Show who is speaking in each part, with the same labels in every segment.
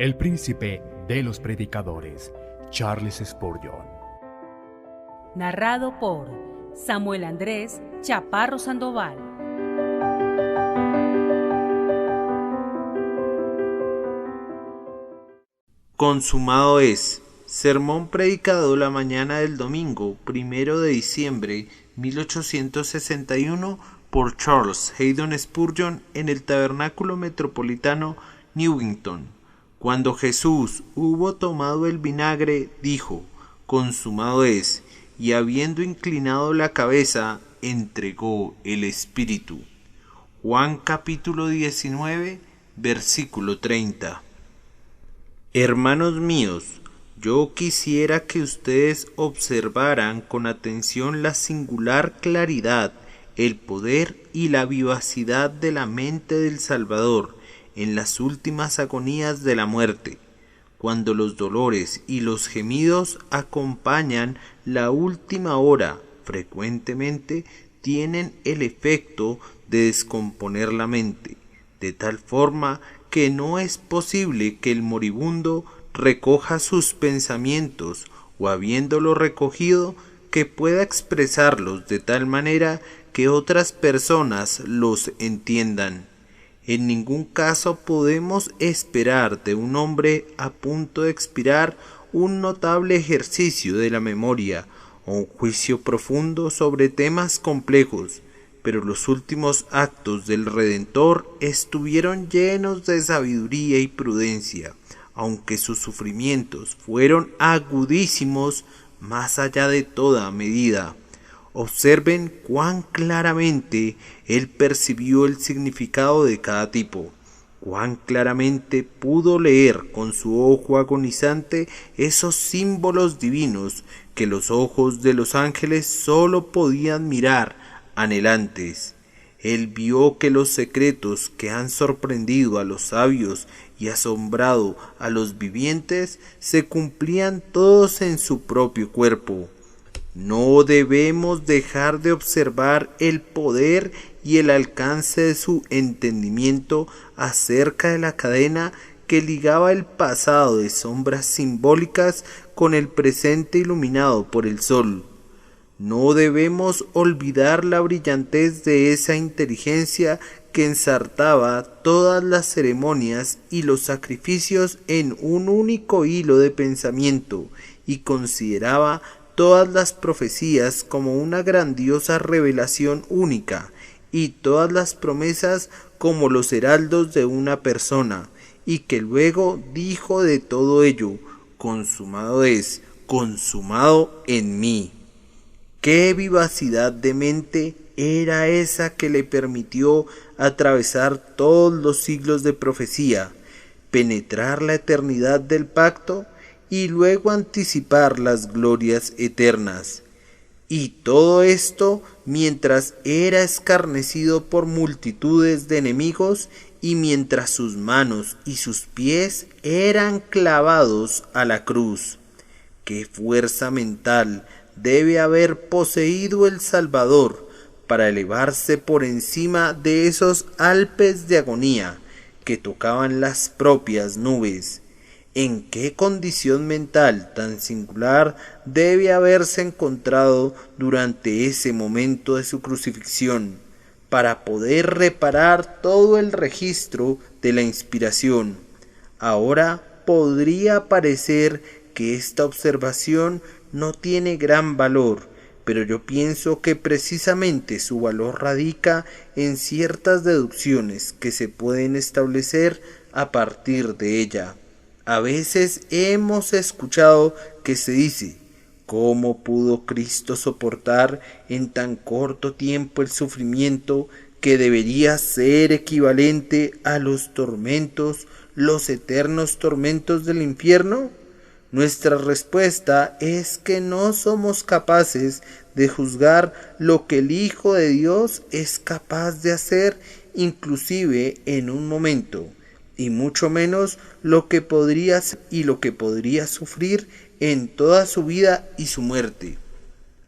Speaker 1: el príncipe de los predicadores, Charles Spurgeon.
Speaker 2: Narrado por Samuel Andrés Chaparro Sandoval.
Speaker 3: Consumado es. Sermón predicado la mañana del domingo 1 de diciembre 1861 por Charles Haddon Spurgeon en el Tabernáculo Metropolitano Newington. Cuando Jesús hubo tomado el vinagre, dijo: consumado es, y habiendo inclinado la cabeza, entregó el Espíritu. Juan capítulo 19, versículo 30. Hermanos míos, yo quisiera que ustedes observaran con atención la singular claridad, el poder y la vivacidad de la mente del Salvador en las últimas agonías de la muerte, cuando los dolores y los gemidos acompañan la última hora. Frecuentemente tienen el efecto de descomponer la mente, de tal forma que no es posible que el moribundo recoja sus pensamientos, o habiéndolo recogido, que pueda expresarlos de tal manera que otras personas los entiendan. En ningún caso podemos esperar de un hombre a punto de expirar un notable ejercicio de la memoria o un juicio profundo sobre temas complejos, pero los últimos actos del Redentor estuvieron llenos de sabiduría y prudencia, aunque sus sufrimientos fueron agudísimos más allá de toda medida. Observen cuán claramente él percibió el significado de cada tipo, cuán claramente pudo leer con su ojo agonizante esos símbolos divinos que los ojos de los ángeles sólo podían mirar anhelantes. Él vio que los secretos que han sorprendido a los sabios y asombrado a los vivientes se cumplían todos en su propio cuerpo. No debemos dejar de observar el poder y el alcance de su entendimiento acerca de la cadena que ligaba el pasado de sombras simbólicas con el presente iluminado por el sol. No debemos olvidar la brillantez de esa inteligencia que ensartaba todas las ceremonias y los sacrificios en un único hilo de pensamiento y consideraba todas las profecías como una grandiosa revelación única y todas las promesas como los heraldos de una persona, y que luego dijo de todo ello: consumado es, consumado en mí. ¿Qué vivacidad de mente era esa que le permitió atravesar todos los siglos de profecía, penetrar la eternidad del pacto y luego anticipar las glorias eternas? Y todo esto mientras era escarnecido por multitudes de enemigos y mientras sus manos y sus pies eran clavados a la cruz. ¡Qué fuerza mental debe haber poseído el Salvador para elevarse por encima de esos Alpes de agonía que tocaban las propias nubes! ¿En qué condición mental tan singular debe haberse encontrado durante ese momento de su crucifixión, para poder reparar todo el registro de la inspiración? Ahora podría parecer que esta observación no tiene gran valor, pero yo pienso que precisamente su valor radica en ciertas deducciones que se pueden establecer a partir de ella. A veces hemos escuchado que se dice: ¿cómo pudo Cristo soportar en tan corto tiempo el sufrimiento que debería ser equivalente a los tormentos, los eternos tormentos del infierno? Nuestra respuesta es que no somos capaces de juzgar lo que el Hijo de Dios es capaz de hacer, inclusive en un momento, y mucho menos lo que podría sufrir en toda su vida y su muerte.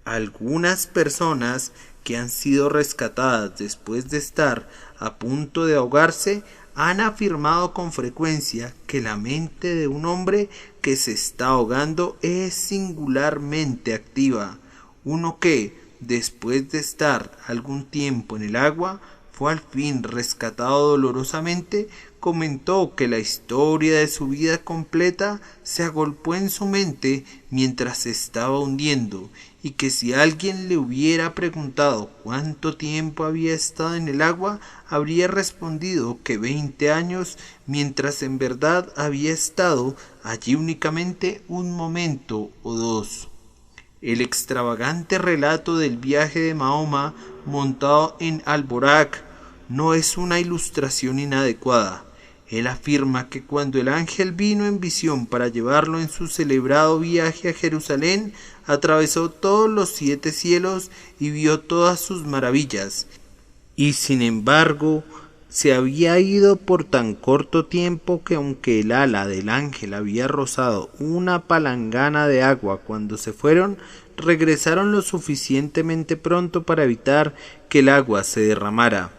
Speaker 3: Algunas personas que han sido rescatadas después de estar a punto de ahogarse han afirmado con frecuencia que la mente de un hombre que se está ahogando es singularmente activa. Uno que, después de estar algún tiempo en el agua, fue al fin rescatado dolorosamente, comentó que la historia de su vida completa se agolpó en su mente mientras se estaba hundiendo, y que si alguien le hubiera preguntado cuánto tiempo había estado en el agua, habría respondido que 20 años, mientras en verdad había estado allí únicamente un momento o dos. El extravagante relato del viaje de Mahoma montado en Alborak no es una ilustración inadecuada. Él afirma que cuando el ángel vino en visión para llevarlo en su celebrado viaje a Jerusalén, atravesó todos los 7 cielos y vio todas sus maravillas, y sin embargo se había ido por tan corto tiempo que aunque el ala del ángel había rozado una palangana de agua cuando se fueron, regresaron lo suficientemente pronto para evitar que el agua se derramara.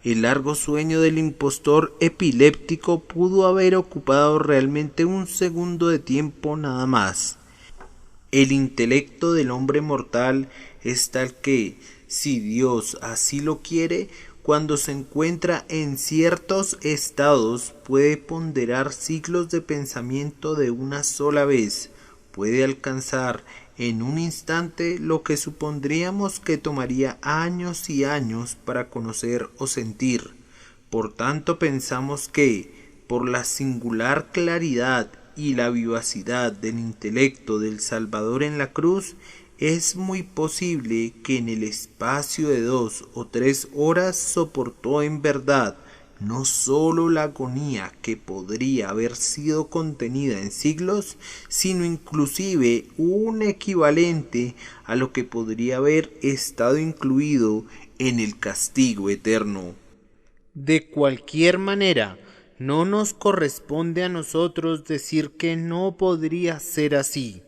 Speaker 3: El largo sueño del impostor epiléptico pudo haber ocupado realmente un segundo de tiempo nada más. El intelecto del hombre mortal es tal que, si Dios así lo quiere, cuando se encuentra en ciertos estados puede ponderar siglos de pensamiento de una sola vez, puede alcanzar en un instante lo que supondríamos que tomaría años y años para conocer o sentir. Por tanto, pensamos que, por la singular claridad y la vivacidad del intelecto del Salvador en la cruz, es muy posible que en el espacio de 2 o 3 horas soportó en verdad no sólo la agonía que podría haber sido contenida en siglos, sino inclusive un equivalente a lo que podría haber estado incluido en el castigo eterno. De cualquier manera, no nos corresponde a nosotros decir que no podría ser así.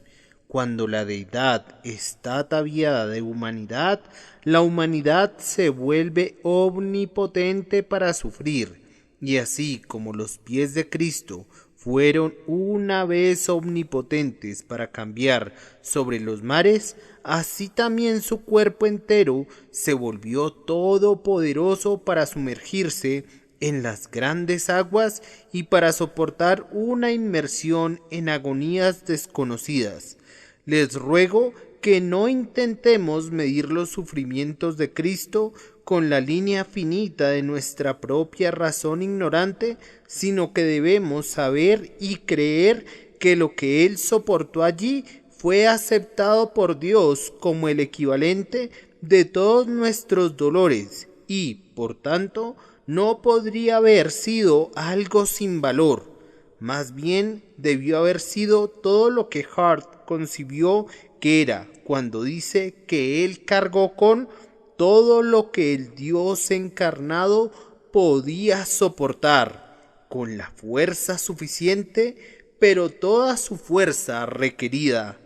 Speaker 3: Cuando la deidad está ataviada de humanidad, la humanidad se vuelve omnipotente para sufrir, y así como los pies de Cristo fueron una vez omnipotentes para cambiar sobre los mares, así también su cuerpo entero se volvió todopoderoso para sumergirse en las grandes aguas y para soportar una inmersión en agonías desconocidas. Les ruego que no intentemos medir los sufrimientos de Cristo con la línea finita de nuestra propia razón ignorante, sino que debemos saber y creer que lo que Él soportó allí fue aceptado por Dios como el equivalente de todos nuestros dolores y, por tanto, no podría haber sido algo sin valor. Más bien debió haber sido todo lo que Hart concibió que era cuando dice que él cargó con todo lo que el Dios encarnado podía soportar, con la fuerza suficiente, pero toda su fuerza requerida.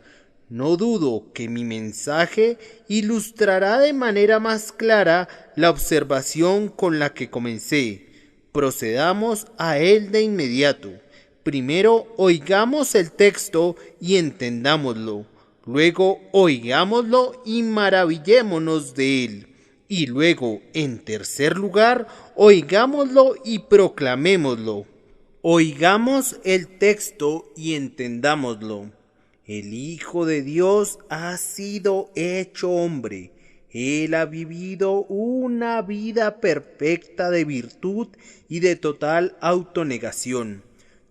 Speaker 3: No dudo que mi mensaje ilustrará de manera más clara la observación con la que comencé. Procedamos a él de inmediato. Primero oigamos el texto y entendámoslo. Luego oigámoslo y maravillémonos de él. Y luego, en tercer lugar, oigámoslo y proclamémoslo. Oigamos el texto y entendámoslo. El Hijo de Dios ha sido hecho hombre. Él ha vivido una vida perfecta de virtud y de total autonegación.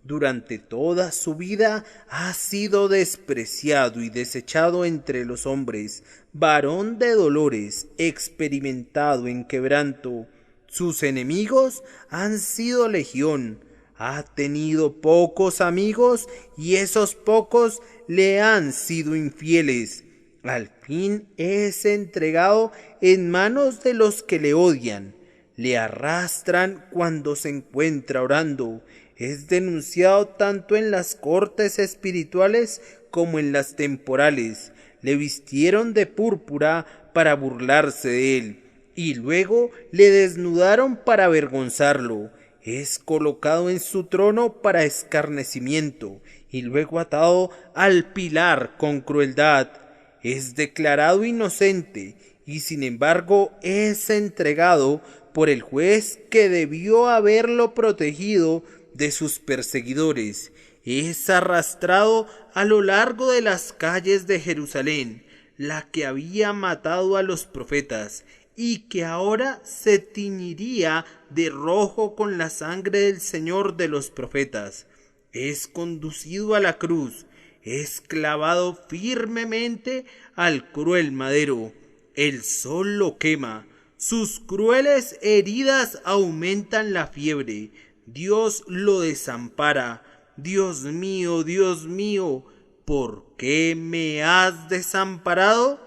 Speaker 3: Durante toda su vida ha sido despreciado y desechado entre los hombres, varón de dolores, experimentado en quebranto. Sus enemigos han sido legión. Ha tenido pocos amigos y esos pocos le han sido infieles. Al fin es entregado en manos de los que le odian. Le arrastran cuando se encuentra orando. Es denunciado tanto en las cortes espirituales como en las temporales. Le vistieron de púrpura para burlarse de él, y luego le desnudaron para avergonzarlo. es colocado en su trono para escarnecimiento y luego atado al pilar con crueldad. Es declarado inocente y sin embargo es entregado por el juez que debió haberlo protegido de sus perseguidores. Es arrastrado a lo largo de las calles de Jerusalén, la que había matado a los profetas y que ahora se tiñiría de rojo con la sangre del Señor de los profetas. Es conducido a la cruz, es clavado firmemente al cruel madero. El sol lo quema, sus crueles heridas aumentan la fiebre. Dios lo desampara. Dios mío, ¿por qué me has desamparado?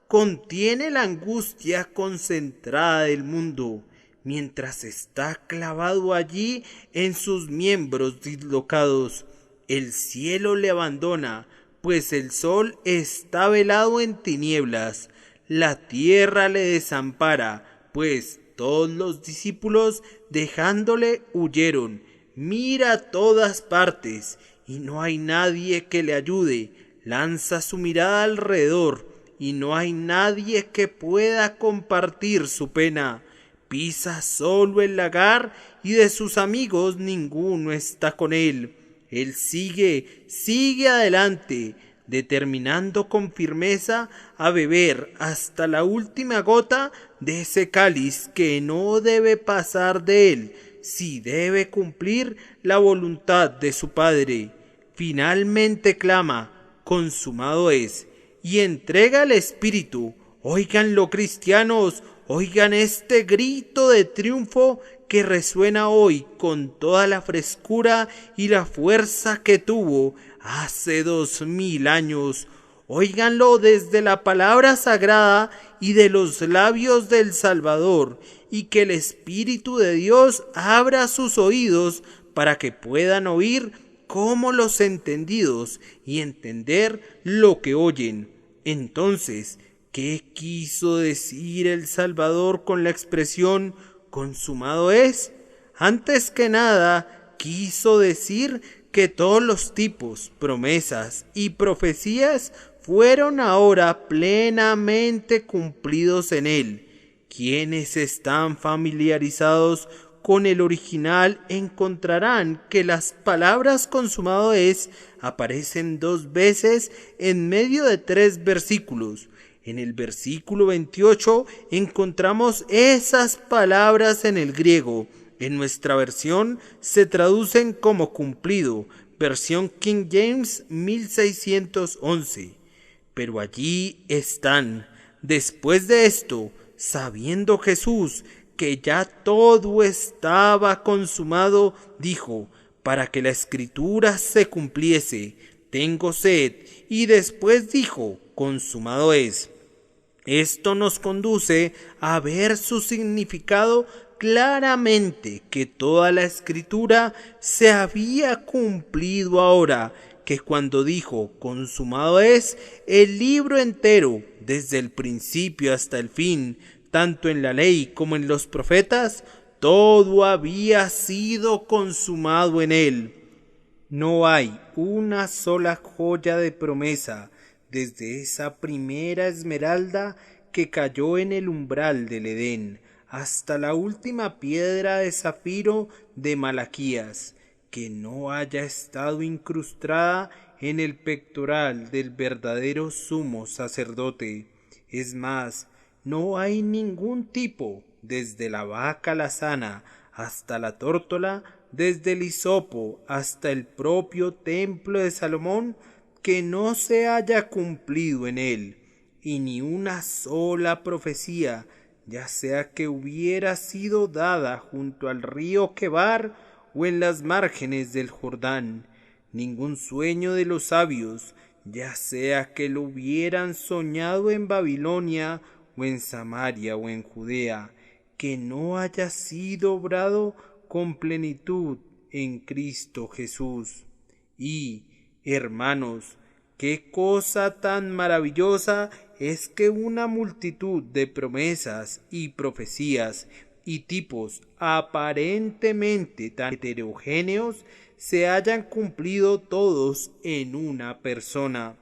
Speaker 3: Contiene la angustia concentrada del mundo, mientras está clavado allí en sus miembros dislocados. El cielo le abandona, pues el sol está velado en tinieblas. La tierra le desampara, pues todos los discípulos dejándole huyeron. Mira a todas partes y no hay nadie que le ayude. Lanza su mirada alrededor y no hay nadie que pueda compartir su pena. Pisa solo el lagar y de sus amigos ninguno está con él. Él sigue adelante, determinando con firmeza a beber hasta la última gota de ese cáliz que no debe pasar de él, si debe cumplir la voluntad de su Padre. Finalmente clama, consumado es, y entrega el Espíritu. Óiganlo, cristianos, oigan este grito de triunfo que resuena hoy con toda la frescura y la fuerza que tuvo hace 2000 años. Óiganlo desde la palabra sagrada y de los labios del Salvador, y que el Espíritu de Dios abra sus oídos para que puedan oír como los entendidos y entender lo que oyen. Entonces, ¿qué quiso decir el Salvador con la expresión consumado es? Antes que nada, quiso decir que todos los tipos, promesas y profecías fueron ahora plenamente cumplidos en él. Quienes están familiarizados con el original encontrarán que las palabras consumado es aparecen 2 veces en medio de 3 versículos. En el versículo 28 encontramos esas palabras en el griego. En nuestra versión se traducen como cumplido, versión King James 1611. Pero allí están. Después de esto, sabiendo Jesús que ya todo estaba consumado, dijo, para que la escritura se cumpliese, tengo sed, y después dijo, consumado es. Esto nos conduce a ver su significado claramente, que toda la escritura se había cumplido ahora, que cuando dijo consumado es, el libro entero, desde el principio hasta el fin, tanto en la ley como en los profetas, todo había sido consumado en él. No hay una sola joya de promesa, desde esa primera esmeralda que cayó en el umbral del Edén, hasta la última piedra de zafiro de Malaquías, que no haya estado incrustada en el pectoral del verdadero sumo sacerdote. Es más, no hay ningún tipo, desde la vaca lazana hasta la tórtola, desde el hisopo hasta el propio templo de Salomón, que no se haya cumplido en él, y ni una sola profecía, ya sea que hubiera sido dada junto al río Quebar o en las márgenes del Jordán, ningún sueño de los sabios, ya sea que lo hubieran soñado en Babilonia o en Samaria o en Judea, que no haya sido obrado con plenitud en Cristo Jesús. Y, hermanos, qué cosa tan maravillosa es que una multitud de promesas y profecías y tipos aparentemente tan heterogéneos se hayan cumplido todos en una persona.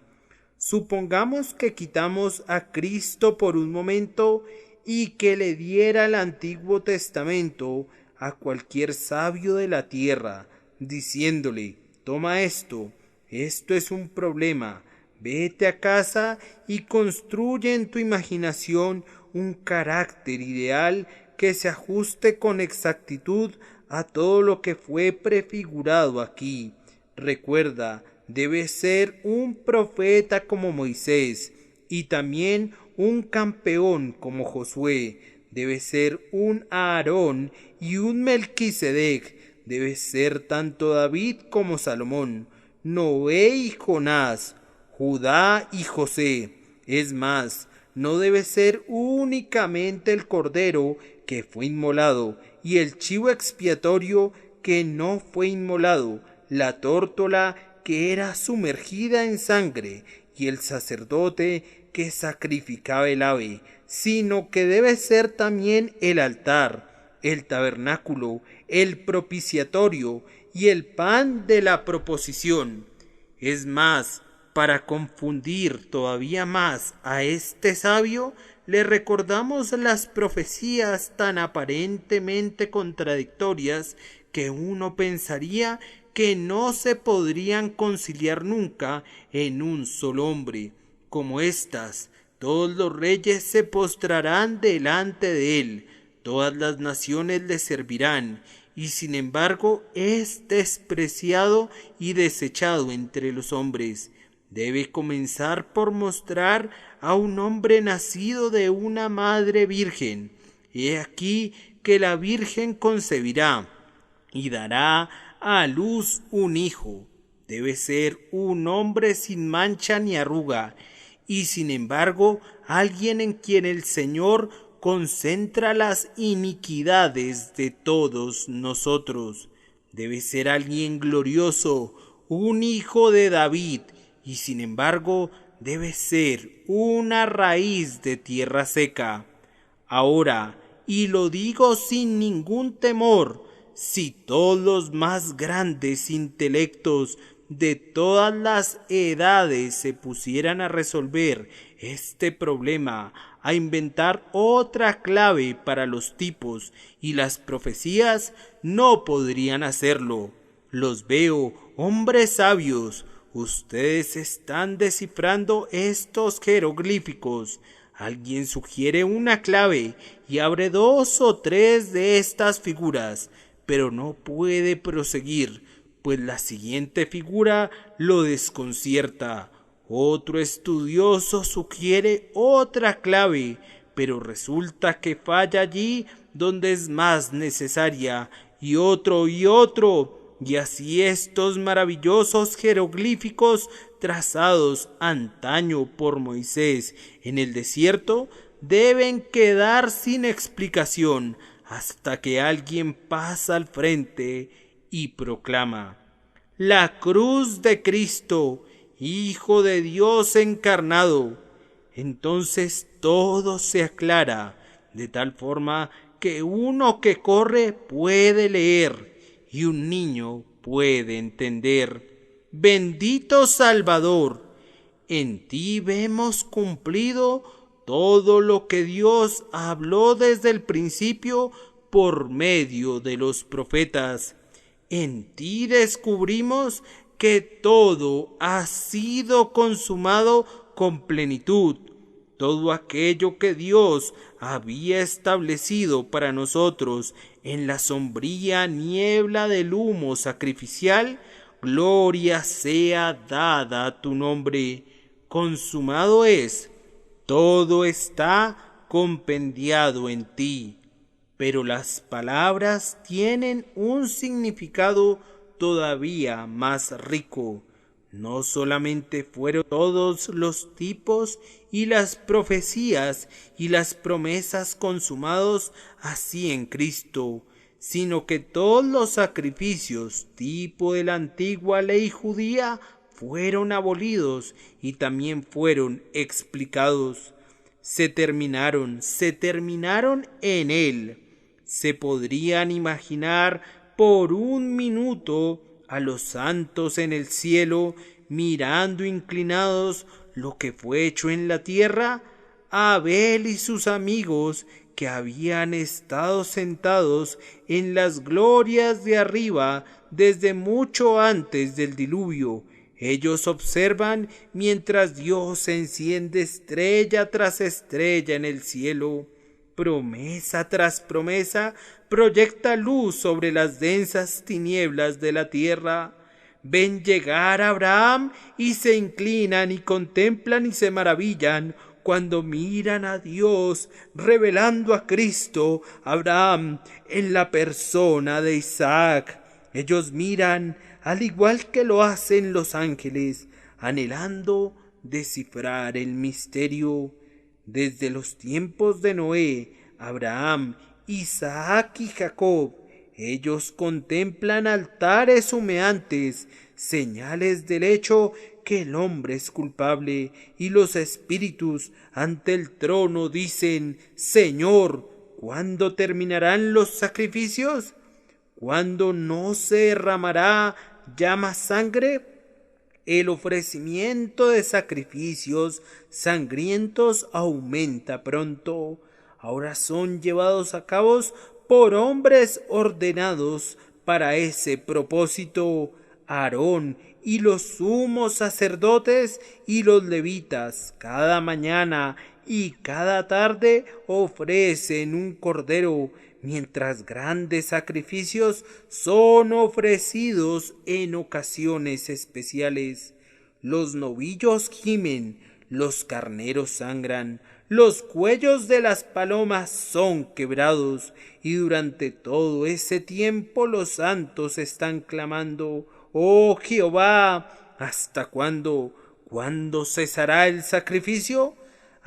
Speaker 3: Supongamos que quitamos a Cristo por un momento y que le diera el Antiguo Testamento a cualquier sabio de la tierra, diciéndole: toma esto es un problema, vete a casa y construye en tu imaginación un carácter ideal que se ajuste con exactitud a todo lo que fue prefigurado aquí. Recuerda, debe ser un profeta como Moisés y también un campeón como Josué. Debe ser un Aarón y un Melquisedec. Debe ser tanto David como Salomón, Noé y Jonás, Judá y José. Es más, no debe ser únicamente el cordero que fue inmolado y el chivo expiatorio que no fue inmolado, la tórtola que era sumergida en sangre y el sacerdote que sacrificaba el ave, sino que debe ser también el altar, el tabernáculo, el propiciatorio y el pan de la proposición. Es más, para confundir todavía más a este sabio, le recordamos las profecías tan aparentemente contradictorias que uno pensaría que no se podrían conciliar nunca en un solo hombre, como estas: todos los reyes se postrarán delante de él, todas las naciones le servirán, y sin embargo es despreciado y desechado entre los hombres. Debe comenzar por mostrar a un hombre nacido de una madre virgen. He aquí que la virgen concebirá y dará a luz un hijo. Debe ser un hombre sin mancha ni arruga, y sin embargo alguien en quien el Señor concentra las iniquidades de todos nosotros. Debe ser alguien glorioso, un hijo de David, y sin embargo debe ser una raíz de tierra seca. Ahora, y lo digo sin ningún temor, si todos los más grandes intelectos de todas las edades se pusieran a resolver este problema, a inventar otra clave para los tipos y las profecías, no podrían hacerlo. Los veo, hombres sabios, ustedes están descifrando estos jeroglíficos. Alguien sugiere una clave y abre 2 o 3 de estas figuras, pero no puede proseguir, pues la siguiente figura lo desconcierta. Otro estudioso sugiere otra clave, pero resulta que falla allí donde es más necesaria, y otro, y así estos maravillosos jeroglíficos trazados antaño por Moisés en el desierto deben quedar sin explicación hasta que alguien pasa al frente y proclama: la cruz de Cristo, Hijo de Dios encarnado. Entonces todo se aclara, de tal forma que uno que corre puede leer y un niño puede entender. Bendito Salvador, en ti vemos cumplido todo lo que Dios habló desde el principio por medio de los profetas. En ti descubrimos que todo ha sido consumado con plenitud. Todo aquello que Dios había establecido para nosotros en la sombría niebla del humo sacrificial, gloria sea dada a tu nombre. Consumado es, todo está compendiado en ti. Pero las palabras tienen un significado todavía más rico. No solamente fueron todos los tipos y las profecías y las promesas consumados así en Cristo, sino que todos los sacrificios tipo de la antigua ley judía fueron abolidos y también fueron explicados. Se terminaron en él. ¿Se podrían imaginar por un minuto a los santos en el cielo mirando inclinados lo que fue hecho en la tierra? Abel y sus amigos, que habían estado sentados en las glorias de arriba desde mucho antes del diluvio, ellos observan mientras Dios enciende estrella tras estrella en el cielo. Promesa tras promesa proyecta luz sobre las densas tinieblas de la tierra. Ven llegar a Abraham y se inclinan y contemplan y se maravillan cuando miran a Dios revelando a Cristo, Abraham, en la persona de Isaac. Ellos miran, al igual que lo hacen los ángeles, anhelando descifrar el misterio. Desde los tiempos de Noé, Abraham, Isaac y Jacob, ellos contemplan altares humeantes, señales del hecho que el hombre es culpable, y los espíritus ante el trono dicen: Señor, ¿cuándo terminarán los sacrificios? ¿Cuándo no se derramará ya más sangre? El ofrecimiento de sacrificios sangrientos aumenta pronto. Ahora son llevados a cabo por hombres ordenados para ese propósito. Aarón y los sumos sacerdotes y los levitas cada mañana y cada tarde ofrecen un cordero, mientras grandes sacrificios son ofrecidos en ocasiones especiales. Los novillos gimen, los carneros sangran, los cuellos de las palomas son quebrados, y durante todo ese tiempo los santos están clamando: «Oh Jehová, ¿hasta cuándo? ¿Cuándo cesará el sacrificio?».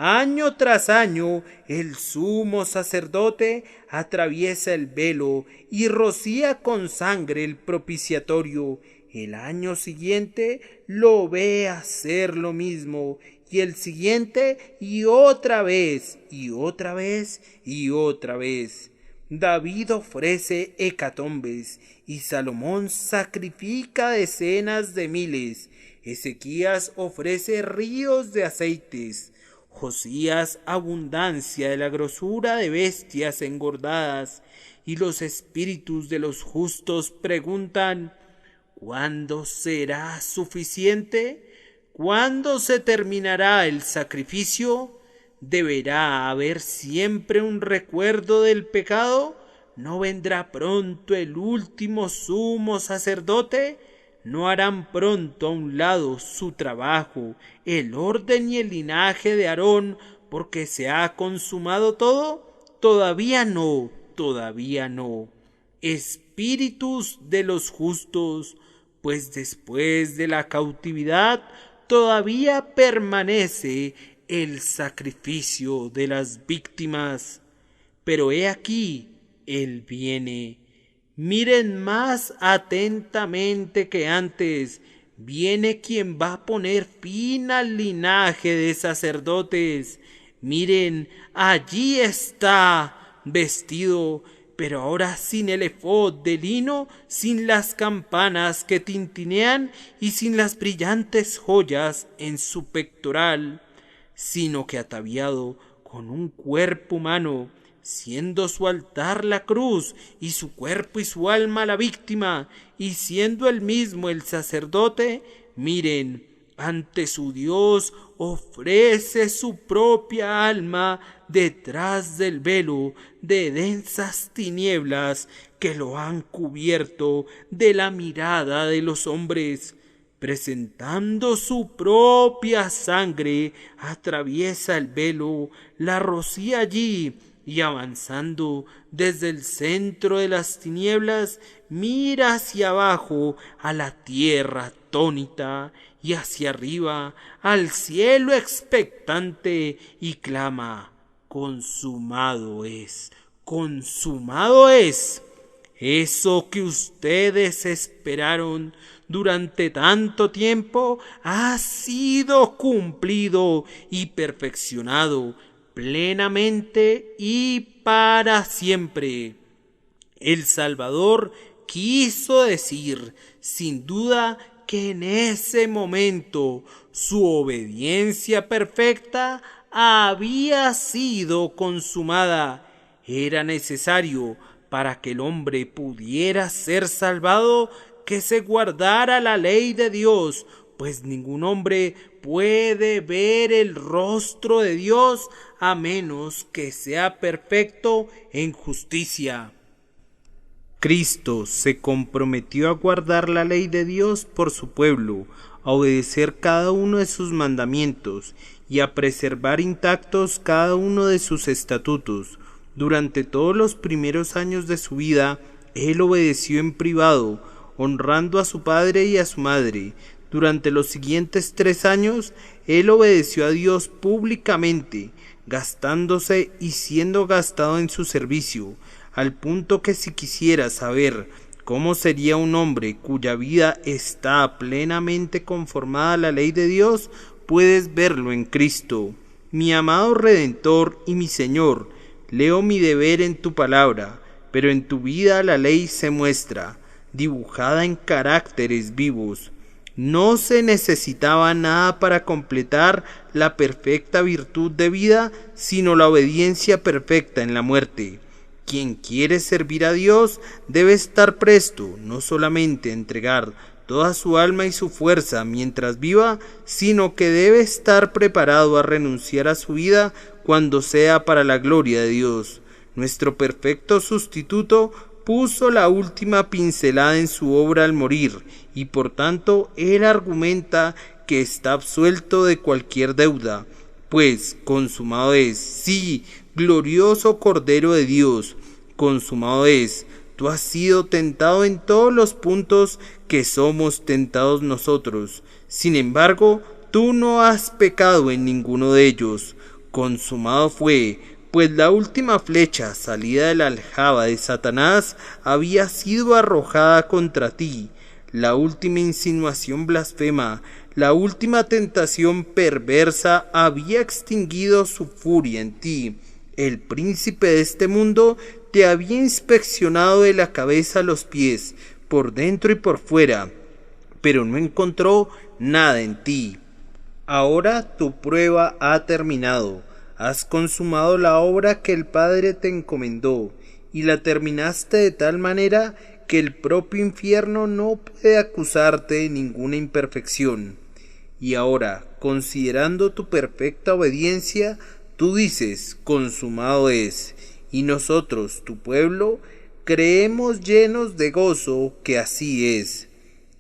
Speaker 3: Año tras año el sumo sacerdote atraviesa el velo y rocía con sangre el propiciatorio. El año siguiente lo ve hacer lo mismo, y el siguiente, y otra vez, y otra vez, y otra vez. David ofrece hecatombes, y Salomón sacrifica decenas de miles. Ezequías ofrece ríos de aceites. Josías abundancia de la grosura de bestias engordadas, y los espíritus de los justos preguntan: ¿cuándo será suficiente? ¿Cuándo se terminará el sacrificio? ¿Deberá haber siempre un recuerdo del pecado? ¿No vendrá pronto el último sumo sacerdote? ¿No harán pronto a un lado su trabajo, el orden y el linaje de Aarón, porque se ha consumado todo? Todavía no, todavía no. Espíritus de los justos, pues después de la cautividad todavía permanece el sacrificio de las víctimas. Pero he aquí, Él viene. Miren más atentamente que antes. Viene quien va a poner fin al linaje de sacerdotes. Miren, allí está, vestido, pero ahora sin el efod de lino, sin las campanas que tintinean y sin las brillantes joyas en su pectoral, sino que ataviado con un cuerpo humano, siendo su altar la cruz y su cuerpo y su alma la víctima, y siendo él mismo el sacerdote. Miren, ante su Dios ofrece su propia alma detrás del velo de densas tinieblas que lo han cubierto de la mirada de los hombres. Presentando su propia sangre, atraviesa el velo, la rocía allí, y avanzando desde el centro de las tinieblas, mira hacia abajo a la tierra atónita, y hacia arriba al cielo expectante, y clama: consumado es, consumado es. Eso que ustedes esperaron durante tanto tiempo ha sido cumplido y perfeccionado plenamente y para siempre. El Salvador quiso decir, sin duda, que en ese momento su obediencia perfecta había sido consumada. Era necesario, para que el hombre pudiera ser salvado, que se guardara la ley de Dios, pues ningún hombre puede ver el rostro de Dios a menos que sea perfecto en justicia. Cristo se comprometió a guardar la ley de Dios por su pueblo, a obedecer cada uno de sus mandamientos y a preservar intactos cada uno de sus estatutos. Durante todos los primeros años de su vida, él obedeció en privado, honrando a su padre y a su madre. Durante los siguientes 3 años, él obedeció a Dios públicamente, gastándose y siendo gastado en su servicio, al punto que si quisiera saber cómo sería un hombre cuya vida está plenamente conformada a la ley de Dios, puedes verlo en Cristo. Mi amado Redentor y mi Señor, leo mi deber en tu palabra, pero en tu vida la ley se muestra, dibujada en caracteres vivos. No se necesitaba nada para completar la perfecta virtud de vida, sino la obediencia perfecta en la muerte. Quien quiere servir a Dios debe estar presto, no solamente a entregar toda su alma y su fuerza mientras viva, sino que debe estar preparado a renunciar a su vida cuando sea para la gloria de Dios. Nuestro perfecto sustituto puso la última pincelada en su obra al morir, y por tanto él argumenta que está absuelto de cualquier deuda, pues consumado es. Sí, glorioso Cordero de Dios, consumado es. Tú has sido tentado en todos los puntos que somos tentados nosotros. Sin embargo, tú no has pecado en ninguno de ellos. Consumado fue, pues la última flecha salida de la aljaba de Satanás había sido arrojada contra ti. La última insinuación blasfema, la última tentación perversa había extinguido su furia en ti. El príncipe de este mundo te había inspeccionado de la cabeza a los pies, por dentro y por fuera, pero no encontró nada en ti. Ahora tu prueba ha terminado. Has consumado la obra que el Padre te encomendó, y la terminaste de tal manera que el propio infierno no puede acusarte de ninguna imperfección. Y ahora, considerando tu perfecta obediencia, tú dices, consumado es, y nosotros, tu pueblo, creemos llenos de gozo que así es.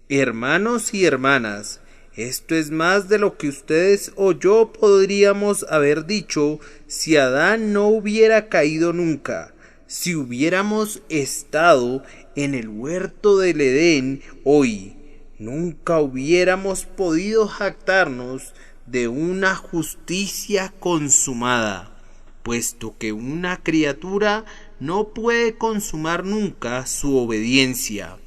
Speaker 3: Hermanos y hermanas, esto es más de lo que ustedes o yo podríamos haber dicho si Adán no hubiera caído nunca. Si hubiéramos estado en el huerto del Edén hoy, nunca hubiéramos podido jactarnos de una justicia consumada, puesto que una criatura no puede consumar nunca su obediencia.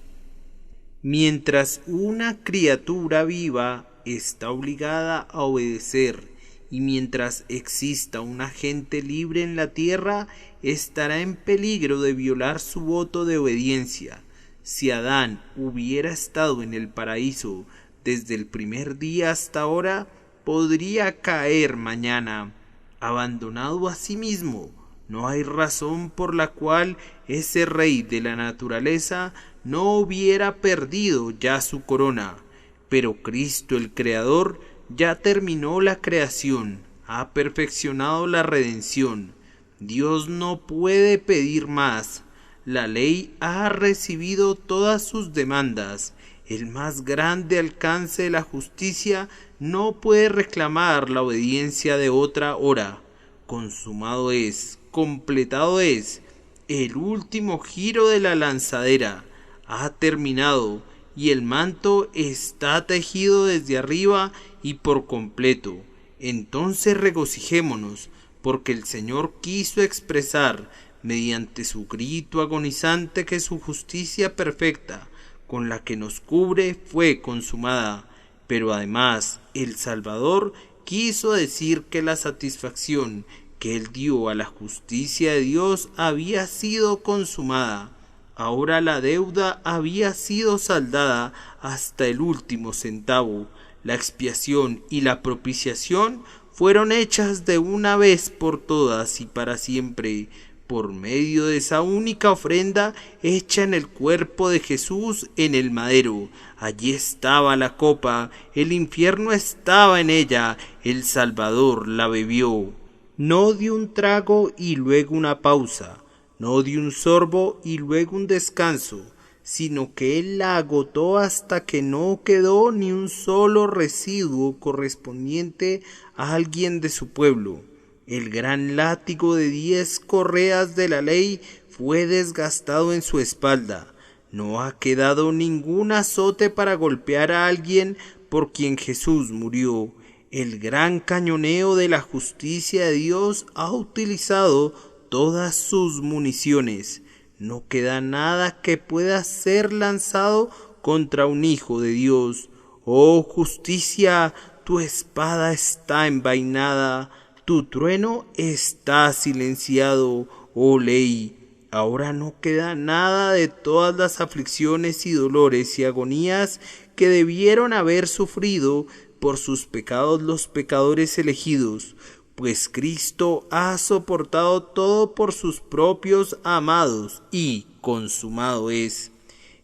Speaker 3: Mientras una criatura viva está obligada a obedecer, y mientras exista una gente libre en la tierra, estará en peligro de violar su voto de obediencia. Si Adán hubiera estado en el paraíso desde el primer día hasta ahora, podría caer mañana, abandonado a sí mismo. No hay razón por la cual ese rey de la naturaleza no hubiera perdido ya su corona. Pero Cristo el Creador ya terminó la creación, ha perfeccionado la redención. Dios no puede pedir más. La ley ha recibido todas sus demandas. El más grande alcance de la justicia no puede reclamar la obediencia de otra hora. Consumado es, completado es. El último giro de la lanzadera ha terminado y el manto está tejido desde arriba y por completo. Entonces regocijémonos, porque el Señor quiso expresar mediante su grito agonizante que su justicia perfecta, con la que nos cubre, fue consumada. Pero además el Salvador quiso decir que la satisfacción que él dio a la justicia de Dios había sido consumada. Ahora la deuda había sido saldada hasta el último centavo. La expiación y la propiciación fueron hechas de una vez por todas y para siempre, por medio de esa única ofrenda hecha en el cuerpo de Jesús en el madero. Allí estaba la copa, el infierno estaba en ella, el Salvador la bebió. No de un trago y luego una pausa, no de un sorbo y luego un descanso, sino que él la agotó hasta que no quedó ni un solo residuo correspondiente a alguien de su pueblo. El gran látigo de 10 correas de la ley fue desgastado en su espalda. No ha quedado ningún azote para golpear a alguien por quien Jesús murió. El gran cañoneo de la justicia de Dios ha utilizado todas sus municiones. No queda nada que pueda ser lanzado contra un hijo de Dios. Oh justicia, tu espada está envainada, tu trueno está silenciado, oh ley. Ahora no queda nada de todas las aflicciones y dolores y agonías que debieron haber sufrido por sus pecados los pecadores elegidos, pues Cristo ha soportado todo por sus propios amados y consumado es.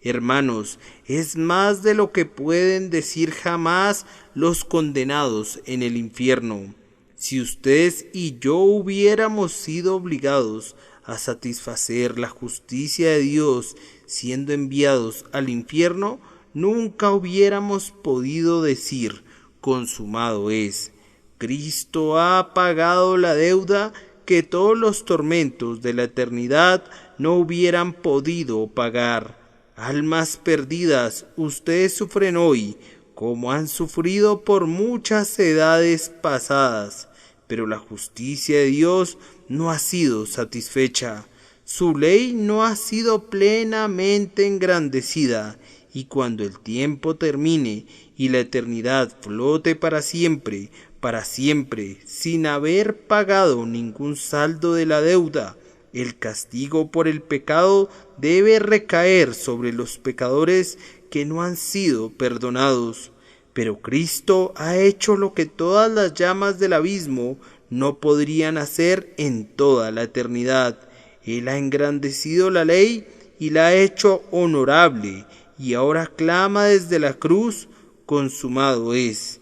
Speaker 3: Hermanos, es más de lo que pueden decir jamás los condenados en el infierno. Si ustedes y yo hubiéramos sido obligados a satisfacer la justicia de Dios siendo enviados al infierno, nunca hubiéramos podido decir: consumado es. Cristo ha pagado la deuda que todos los tormentos de la eternidad no hubieran podido pagar. Almas perdidas, ustedes sufren hoy, como han sufrido por muchas edades pasadas, pero la justicia de Dios no ha sido satisfecha. Su ley no ha sido plenamente engrandecida, y cuando el tiempo termine y la eternidad flote para siempre, sin haber pagado ningún saldo de la deuda, el castigo por el pecado debe recaer sobre los pecadores que no han sido perdonados. Pero Cristo ha hecho lo que todas las llamas del abismo no podrían hacer en toda la eternidad. Él ha engrandecido la ley y la ha hecho honorable, y ahora clama desde la cruz: consumado es.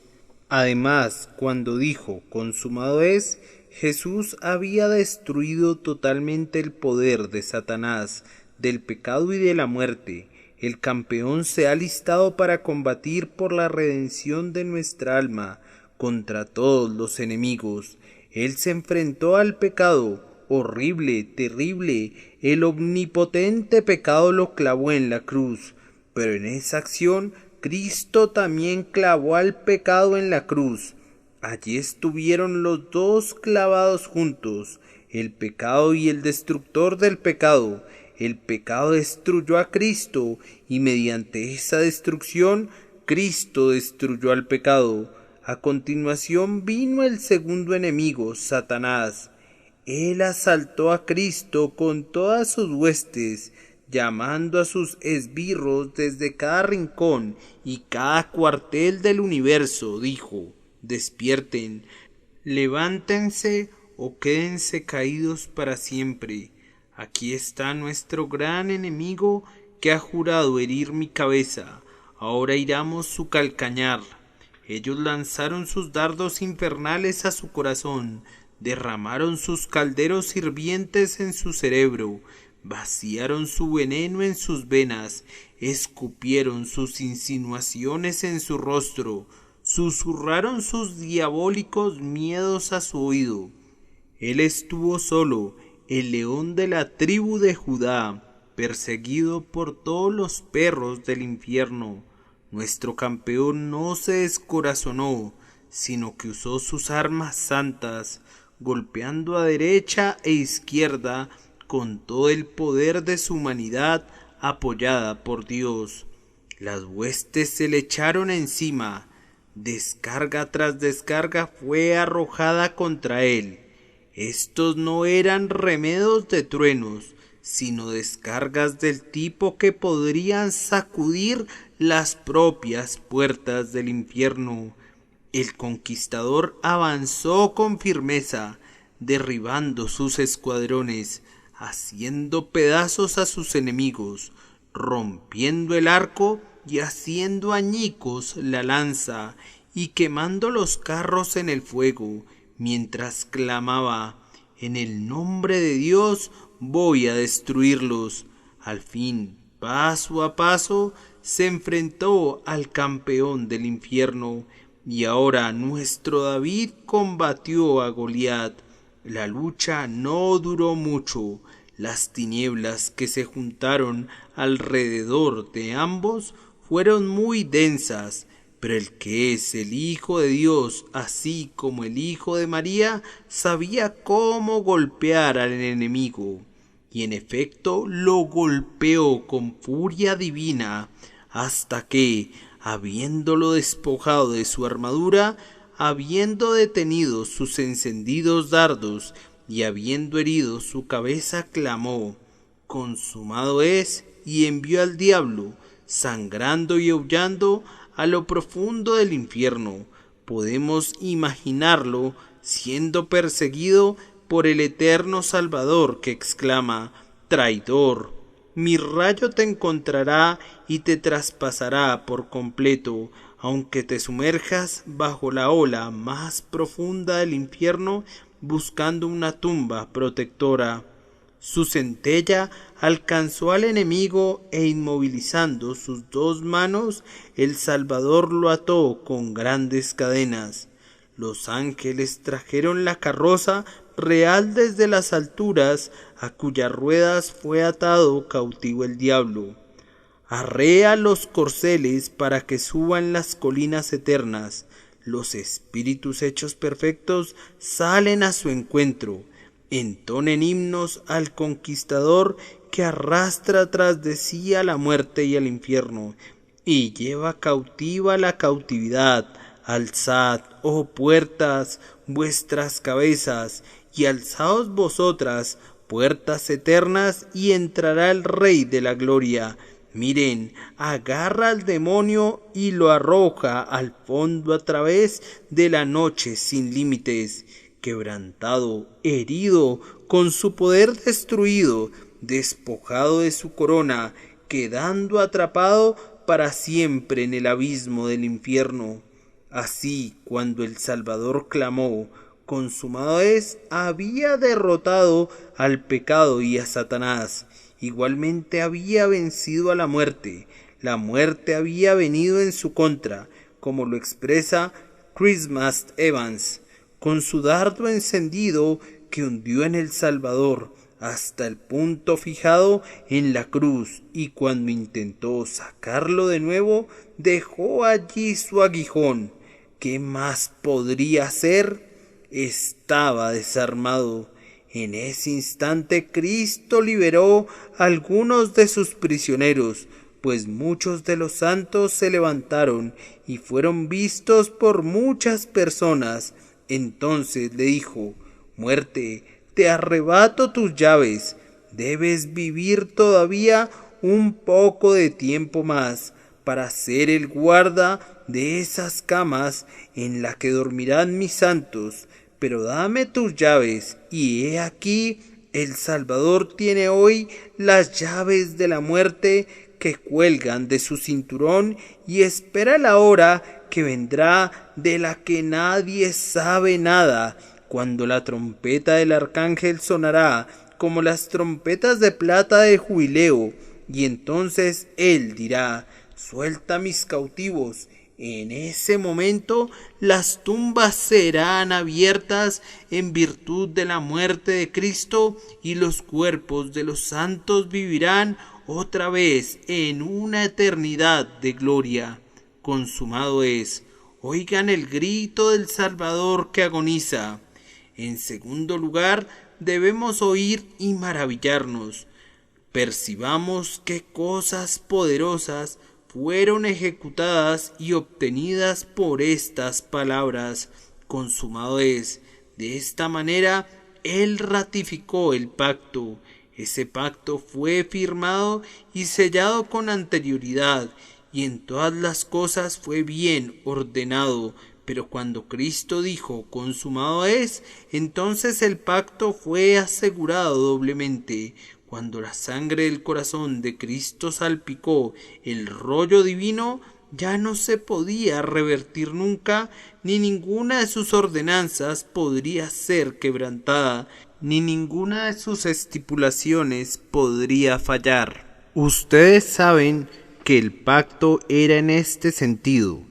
Speaker 3: Además, cuando dijo consumado es, Jesús había destruido totalmente el poder de Satanás, del pecado y de la muerte. El campeón se ha alistado para combatir por la redención de nuestra alma contra todos los enemigos. Él se enfrentó al pecado, horrible, terrible. El omnipotente pecado lo clavó en la cruz, pero en esa acción Cristo también clavó al pecado en la cruz. Allí estuvieron los dos clavados juntos, el pecado y el destructor del pecado. El pecado destruyó a Cristo, y mediante esa destrucción Cristo destruyó al pecado. A continuación vino el segundo enemigo, Satanás. Él asaltó a Cristo con todas sus huestes, llamando a sus esbirros desde cada rincón y cada cuartel del universo. Dijo: despierten, levántense o quédense caídos para siempre. Aquí está nuestro gran enemigo que ha jurado herir mi cabeza. Ahora iramos su calcañar. Ellos lanzaron sus dardos infernales a su corazón, derramaron sus calderos hirvientes en su cerebro, vaciaron su veneno en sus venas, escupieron sus insinuaciones en su rostro, susurraron sus diabólicos miedos a su oído. Él estuvo solo, el león de la tribu de Judá, perseguido por todos los perros del infierno. Nuestro campeón no se descorazonó, sino que usó sus armas santas, golpeando a derecha e izquierda con todo el poder de su humanidad apoyada por Dios. Las huestes se le echaron encima, descarga tras descarga fue arrojada contra él. Estos no eran remedos de truenos, sino descargas del tipo que podrían sacudir las propias puertas del infierno. El conquistador avanzó con firmeza, derribando sus escuadrones, haciendo pedazos a sus enemigos, rompiendo el arco y haciendo añicos la lanza, y quemando los carros en el fuego, mientras clamaba: «En el nombre de Dios voy a destruirlos». Al fin, paso a paso, se enfrentó al campeón del infierno, y ahora nuestro David combatió a Goliat. La lucha no duró mucho. Las tinieblas que se juntaron alrededor de ambos fueron muy densas, pero el que es el Hijo de Dios, así como el Hijo de María, sabía cómo golpear al enemigo, y en efecto lo golpeó con furia divina, hasta que, habiéndolo despojado de su armadura, habiendo detenido sus encendidos dardos y habiendo herido su cabeza, clamó: «Consumado es», y envió al diablo, sangrando y aullando, a lo profundo del infierno. Podemos imaginarlo siendo perseguido por el eterno Salvador, que exclama: «Traidor, mi rayo te encontrará y te traspasará por completo, aunque te sumerjas bajo la ola más profunda del infierno buscando una tumba protectora». Su centella alcanzó al enemigo e inmovilizando sus dos manos, el Salvador lo ató con grandes cadenas. Los ángeles trajeron la carroza real desde las alturas, a cuyas ruedas fue atado cautivo el diablo. Arrea los corceles para que suban las colinas eternas. Los espíritus hechos perfectos salen a su encuentro. Entonen himnos al conquistador que arrastra tras de sí a la muerte y al infierno, y lleva cautiva la cautividad. Alzad, oh puertas, vuestras cabezas, y alzaos vosotras, puertas eternas, y entrará el Rey de la Gloria. Miren, agarra al demonio y lo arroja al fondo a través de la noche sin límites. Quebrantado, herido, con su poder destruido, despojado de su corona, quedando atrapado para siempre en el abismo del infierno. Así, cuando el Salvador clamó: «Consumado es», había derrotado al pecado y a Satanás. Igualmente había vencido a la muerte. La muerte había venido en su contra, como lo expresa Christmas Evans, con su dardo encendido que hundió en el Salvador hasta el punto fijado en la cruz, y cuando intentó sacarlo de nuevo, dejó allí su aguijón. ¿Qué más podría hacer? Estaba desarmado. En ese instante Cristo liberó a algunos de sus prisioneros, pues muchos de los santos se levantaron y fueron vistos por muchas personas. Entonces le dijo: «Muerte, te arrebato tus llaves. Debes vivir todavía un poco de tiempo más para ser el guarda de esas camas en las que dormirán mis santos. Pero dame tus llaves, y he aquí el Salvador tiene hoy las llaves de la muerte que cuelgan de su cinturón, y espera la hora que vendrá, de la que nadie sabe nada, cuando la trompeta del arcángel sonará como las trompetas de plata de jubileo, y entonces él dirá: «Suelta mis cautivos». En ese momento las tumbas serán abiertas en virtud de la muerte de Cristo, y los cuerpos de los santos vivirán otra vez en una eternidad de gloria. Consumado es. Oigan el grito del Salvador que agoniza. En segundo lugar, debemos oír y maravillarnos. Percibamos qué cosas poderosas fueron ejecutadas y obtenidas por estas palabras: «Consumado es». De esta manera Él ratificó el pacto. Ese pacto fue firmado y sellado con anterioridad, y en todas las cosas fue bien ordenado. Pero cuando Cristo dijo, consumado es, entonces el pacto fue asegurado doblemente. Cuando la sangre del corazón de Cristo salpicó el rollo divino, ya no se podía revertir nunca, ni ninguna de sus ordenanzas podría ser quebrantada, ni ninguna de sus estipulaciones podría fallar. Ustedes saben que el pacto era en este sentido.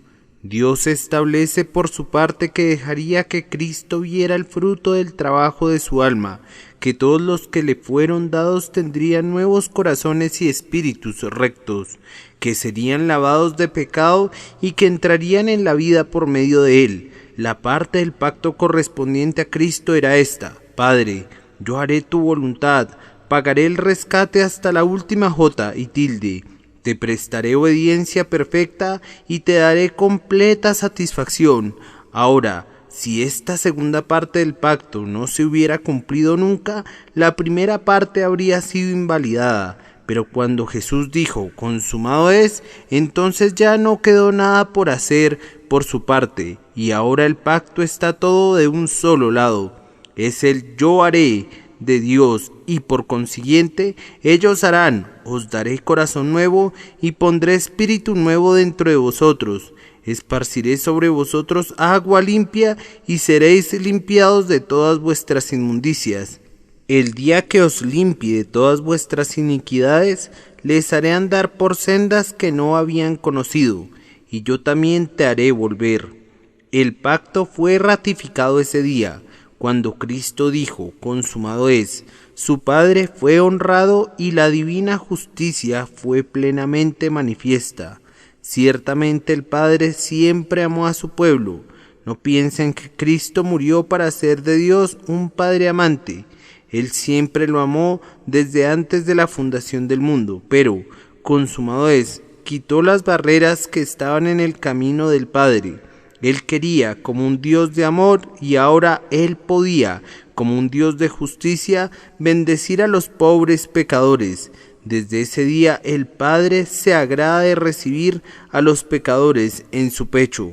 Speaker 3: Dios establece por su parte que dejaría que Cristo viera el fruto del trabajo de su alma, que todos los que le fueron dados tendrían nuevos corazones y espíritus rectos, que serían lavados de pecado y que entrarían en la vida por medio de él. La parte del pacto correspondiente a Cristo era esta: Padre, yo haré tu voluntad, pagaré el rescate hasta la última jota y tilde. Te prestaré obediencia perfecta y te daré completa satisfacción. Ahora, si esta segunda parte del pacto no se hubiera cumplido nunca, la primera parte habría sido invalidada. Pero cuando Jesús dijo, consumado es, entonces ya no quedó nada por hacer por su parte, y ahora el pacto está todo de un solo lado. Es el yo haré de Dios, y por consiguiente ellos harán: os daré corazón nuevo y pondré espíritu nuevo dentro de vosotros, esparciré sobre vosotros agua limpia y seréis limpiados de todas vuestras inmundicias. El día que os limpie de todas vuestras iniquidades, les haré andar por sendas que no habían conocido, y yo también te haré volver. El pacto fue ratificado ese día, cuando Cristo dijo, consumado es. Su Padre fue honrado y la divina justicia fue plenamente manifiesta. Ciertamente el Padre siempre amó a su pueblo. No piensen que Cristo murió para hacer de Dios un Padre amante. Él siempre lo amó desde antes de la fundación del mundo, pero, consumado es, quitó las barreras que estaban en el camino del Padre. Él quería como un Dios de amor y ahora Él podía, como un Dios de justicia, bendecir a los pobres pecadores. Desde ese día el Padre se agrada de recibir a los pecadores en su pecho.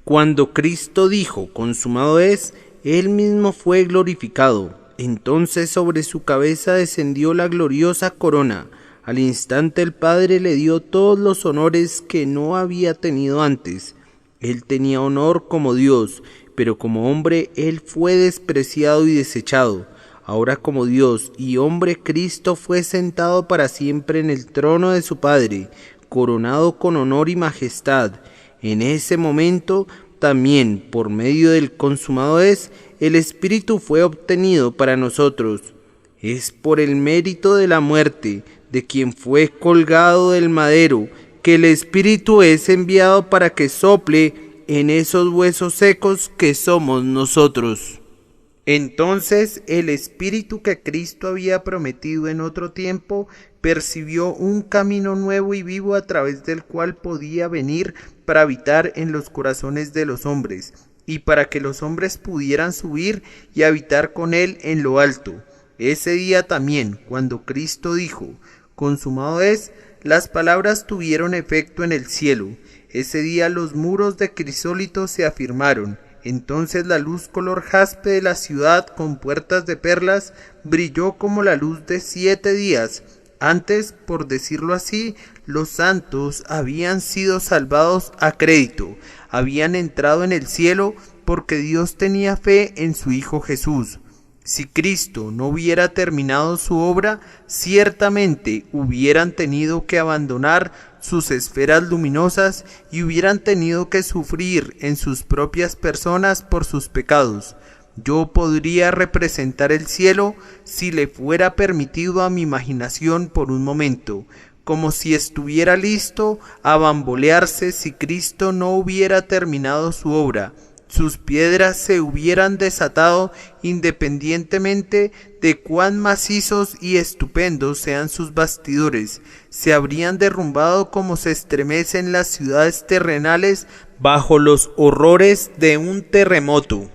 Speaker 3: Cuando Cristo dijo, consumado es, Él mismo fue glorificado. Entonces sobre su cabeza descendió la gloriosa corona. Al instante el Padre le dio todos los honores que no había tenido antes. Él tenía honor como Dios, pero como hombre Él fue despreciado y desechado. Ahora como Dios y hombre Cristo fue sentado para siempre en el trono de su Padre, coronado con honor y majestad. En ese momento también, por medio del consumado es, el Espíritu fue obtenido para nosotros. Es por el mérito de la muerte de quien fue colgado del madero que el Espíritu es enviado para que sople en esos huesos secos que somos nosotros. Entonces el Espíritu que Cristo había prometido en otro tiempo percibió un camino nuevo y vivo a través del cual podía venir para habitar en los corazones de los hombres, y para que los hombres pudieran subir y habitar con Él en lo alto. Ese día también, cuando Cristo dijo, consumado es, las palabras tuvieron efecto en el cielo. Ese día los muros de crisólito se afirmaron. Entonces la luz color jaspe de la ciudad con puertas de perlas brilló como la luz de 7 días. Antes, por decirlo así, los santos habían sido salvados a crédito, habían entrado en el cielo porque Dios tenía fe en su Hijo Jesús. Si Cristo no hubiera terminado su obra, ciertamente hubieran tenido que abandonar sus esferas luminosas y hubieran tenido que sufrir en sus propias personas por sus pecados. Yo podría representar el cielo si le fuera permitido a mi imaginación por un momento, como si estuviera listo a bambolearse si Cristo no hubiera terminado su obra. Sus piedras se hubieran desatado independientemente de cuán macizos y estupendos sean sus bastidores. Se habrían derrumbado como se estremecen las ciudades terrenales bajo los horrores de un terremoto.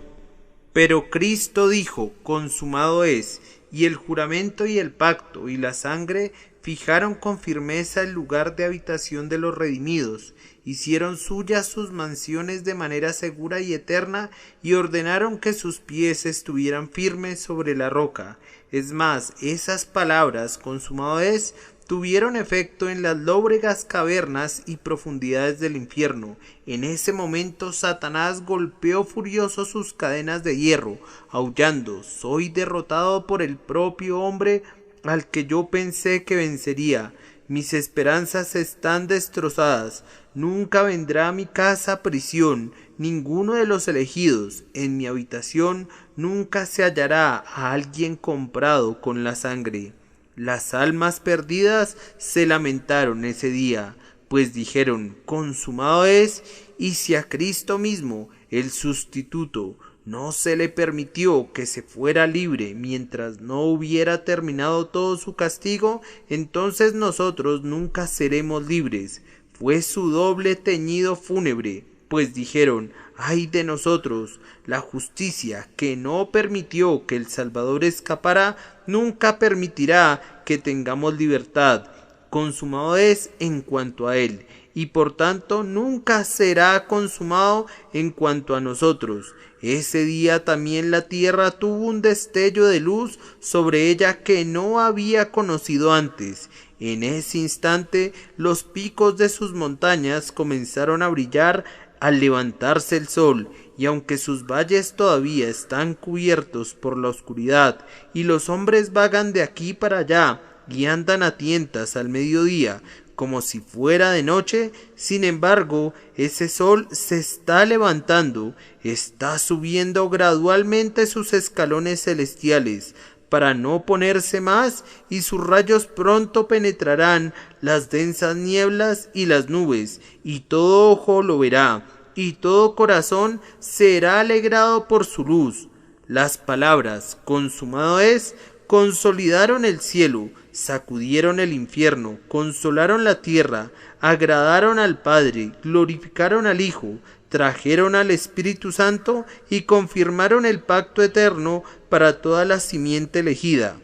Speaker 3: Pero Cristo dijo, consumado es, y el juramento y el pacto y la sangre fijaron con firmeza el lugar de habitación de los redimidos, hicieron suyas sus mansiones de manera segura y eterna, y ordenaron que sus pies estuvieran firmes sobre la roca. Es más, esas palabras, consumado es, tuvieron efecto en las lóbregas cavernas y profundidades del infierno. En ese momento Satanás golpeó furioso sus cadenas de hierro, aullando: soy derrotado por el propio hombre al que yo pensé que vencería. Mis esperanzas están destrozadas. Nunca vendrá a mi casa prisión ninguno de los elegidos. En mi habitación nunca se hallará a alguien comprado con la sangre. Las almas perdidas se lamentaron ese día, pues dijeron: consumado es. Y si a Cristo mismo, el sustituto, no se le permitió que se fuera libre mientras no hubiera terminado todo su castigo, entonces nosotros nunca seremos libres. Fue su doble teñido fúnebre, pues dijeron: ay de nosotros. La justicia, que no permitió que el Salvador escapara, nunca permitirá que tengamos libertad. Consumado es en cuanto a él, y por tanto nunca será consumado en cuanto a nosotros. Ese día también la tierra tuvo un destello de luz sobre ella que no había conocido antes. En ese instante los picos de sus montañas comenzaron a brillar al levantarse el sol, y aunque sus valles todavía están cubiertos por la oscuridad, y los hombres vagan de aquí para allá y andan a tientas al mediodía, como si fuera de noche, sin embargo, ese sol se está levantando, está subiendo gradualmente sus escalones celestiales, para no ponerse más, y sus rayos pronto penetrarán las densas nieblas y las nubes, y todo ojo lo verá, y todo corazón será alegrado por su luz. Las palabras consumado es consolidaron el cielo, sacudieron el infierno, consolaron la tierra, agradaron al Padre, glorificaron al Hijo, trajeron al Espíritu Santo y confirmaron el pacto eterno para toda la simiente elegida.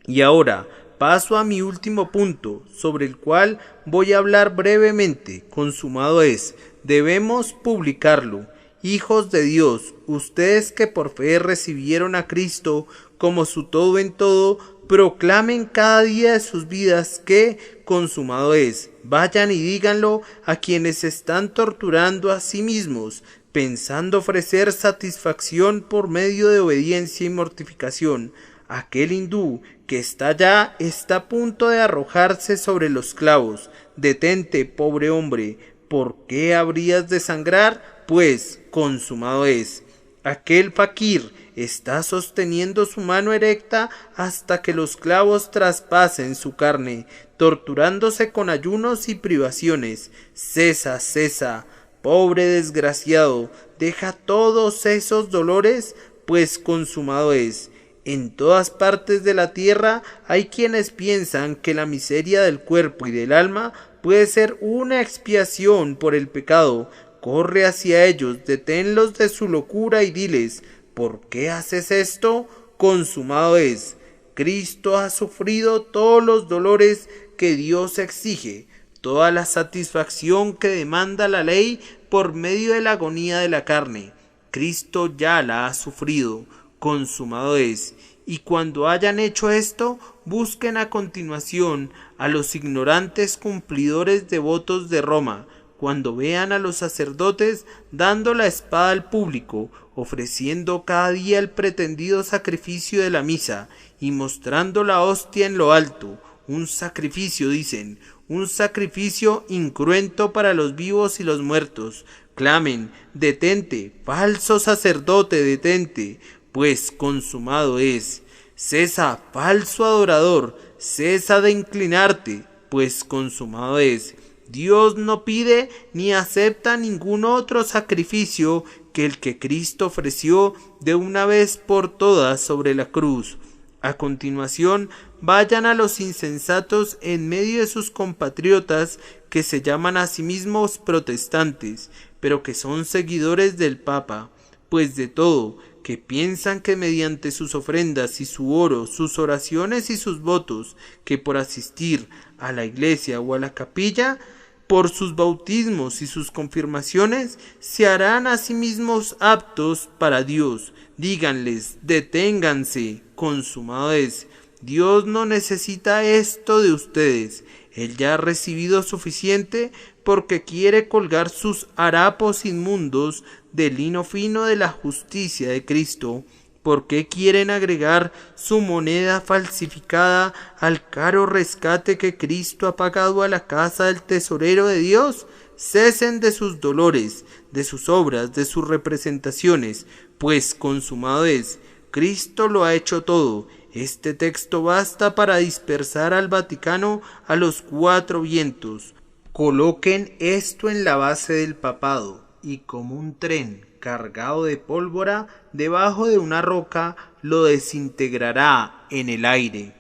Speaker 3: Y ahora paso a mi último punto, sobre el cual voy a hablar brevemente. Consumado es. Debemos publicarlo. Hijos de Dios, ustedes que por fe recibieron a Cristo como su todo en todo, proclamen cada día de sus vidas que consumado es. Vayan y díganlo a quienes están torturando a sí mismos, pensando ofrecer satisfacción por medio de obediencia y mortificación. Aquel hindú que está allá está a punto de arrojarse sobre los clavos. Detente, pobre hombre, ¿por qué habrías de sangrar? Pues consumado es. Aquel faquir está sosteniendo su mano erecta hasta que los clavos traspasen su carne, torturándose con ayunos y privaciones. Cesa, cesa, pobre desgraciado, deja todos esos dolores, pues consumado es. En todas partes de la tierra hay quienes piensan que la miseria del cuerpo y del alma puede ser una expiación por el pecado. Corre hacia ellos, deténlos de su locura y diles: ¿por qué haces esto? Consumado es. Cristo ha sufrido todos los dolores que Dios exige, toda la satisfacción que demanda la ley por medio de la agonía de la carne. Cristo ya la ha sufrido. Consumado es. Y cuando hayan hecho esto, busquen a continuación a los ignorantes cumplidores de votos de Roma. Cuando vean a los sacerdotes dando la espada al público, ofreciendo cada día el pretendido sacrificio de la misa y mostrando la hostia en lo alto, un sacrificio, dicen, un sacrificio incruento para los vivos y los muertos, clamen: detente, falso sacerdote, detente, pues consumado es. Cesa, falso adorador, cesa de inclinarte, pues consumado es. Dios no pide ni acepta ningún otro sacrificio que el que Cristo ofreció de una vez por todas sobre la cruz. A continuación, vayan a los insensatos en medio de sus compatriotas que se llaman a sí mismos protestantes, pero que son seguidores del Papa, pues de todo, que piensan que mediante sus ofrendas y su oro, sus oraciones y sus votos, que por asistir a la iglesia o a la capilla, por sus bautismos y sus confirmaciones, se harán a sí mismos aptos para Dios. Díganles, deténganse, consumado es. Dios no necesita esto de ustedes. Él ya ha recibido suficiente porque quiere colgar sus harapos inmundos de lino fino de la justicia de Cristo. ¿Por qué quieren agregar su moneda falsificada al caro rescate que Cristo ha pagado a la casa del tesorero de Dios? Cesen de sus dolores, de sus obras, de sus representaciones, pues consumado es. Cristo lo ha hecho todo. Este texto basta para dispersar al Vaticano a los cuatro vientos. Coloquen esto en la base del papado y como un tren cargado de pólvora debajo de una roca lo desintegrará en el aire.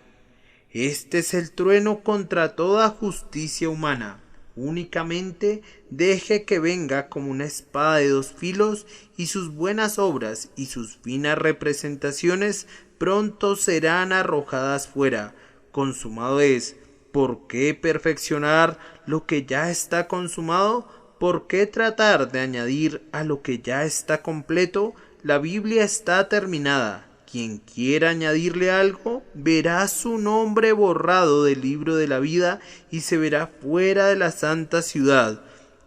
Speaker 3: Este es el trueno contra toda justicia humana. Únicamente deje que venga como una espada de dos filos y sus buenas obras y sus finas representaciones pronto serán arrojadas fuera. Consumado es. ¿Por qué perfeccionar lo que ya está consumado? ¿Por qué tratar de añadir a lo que ya está completo? La Biblia está terminada. Quien quiera añadirle algo, verá su nombre borrado del libro de la vida y se verá fuera de la santa ciudad.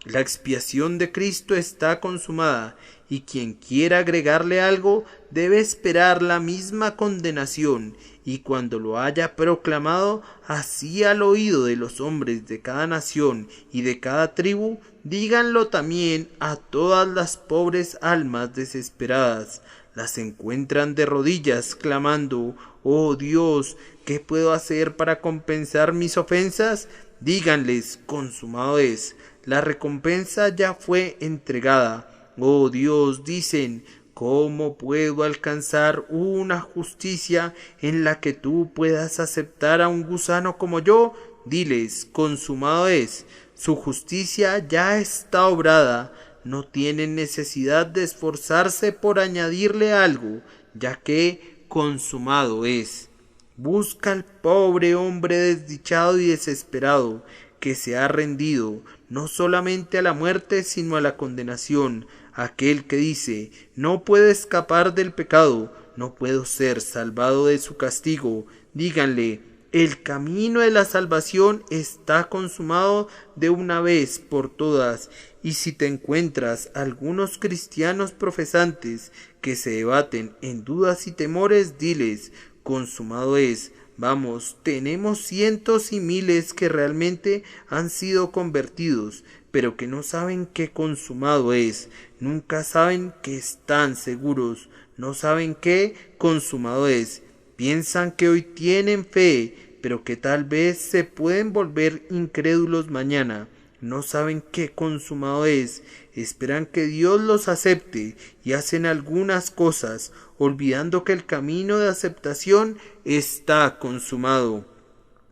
Speaker 3: La expiación de Cristo está consumada, y quien quiera agregarle algo debe esperar la misma condenación, y cuando lo haya proclamado así al oído de los hombres de cada nación y de cada tribu, díganlo también a todas las pobres almas desesperadas. Las encuentran de rodillas clamando: «Oh Dios, ¿qué puedo hacer para compensar mis ofensas?». Díganles: consumado es, la recompensa ya fue entregada. «Oh Dios», dicen, «¿cómo puedo alcanzar una justicia en la que tú puedas aceptar a un gusano como yo?». Diles: consumado es, su justicia ya está obrada. No tienen necesidad de esforzarse por añadirle algo, ya que consumado es. Busca al pobre hombre desdichado y desesperado, que se ha rendido no solamente a la muerte sino a la condenación, aquel que dice: no puedo escapar del pecado, no puedo ser salvado de su castigo. Díganle: el camino de la salvación está consumado de una vez por todas. Y si te encuentras algunos cristianos profesantes que se debaten en dudas y temores, diles: consumado es. Vamos, tenemos cientos y miles que realmente han sido convertidos, pero que no saben que consumado es. Nunca saben que están seguros, no saben que consumado es. Piensan que hoy tienen fe, pero que tal vez se pueden volver incrédulos mañana. No saben qué consumado es, esperan que Dios los acepte y hacen algunas cosas, olvidando que el camino de aceptación está consumado.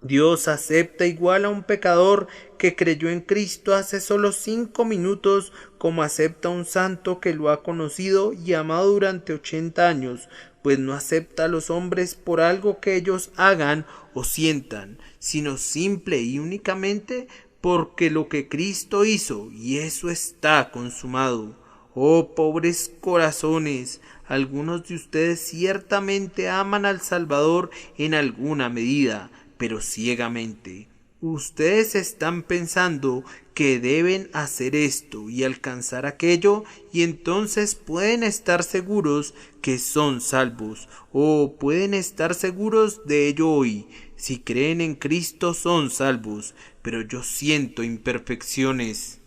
Speaker 3: Dios acepta igual a un pecador que creyó en Cristo hace solo 5 minutos, como acepta a un santo que lo ha conocido y amado durante 80 años, pues no acepta a los hombres por algo que ellos hagan o sientan, sino simple y únicamente porque lo que Cristo hizo, y eso está consumado. Oh pobres corazones, algunos de ustedes ciertamente aman al Salvador en alguna medida, pero ciegamente. Ustedes están pensando que deben hacer esto y alcanzar aquello, y entonces pueden estar seguros que son salvos, o pueden estar seguros de ello hoy. Si creen en Cristo son salvos, pero yo siento imperfecciones.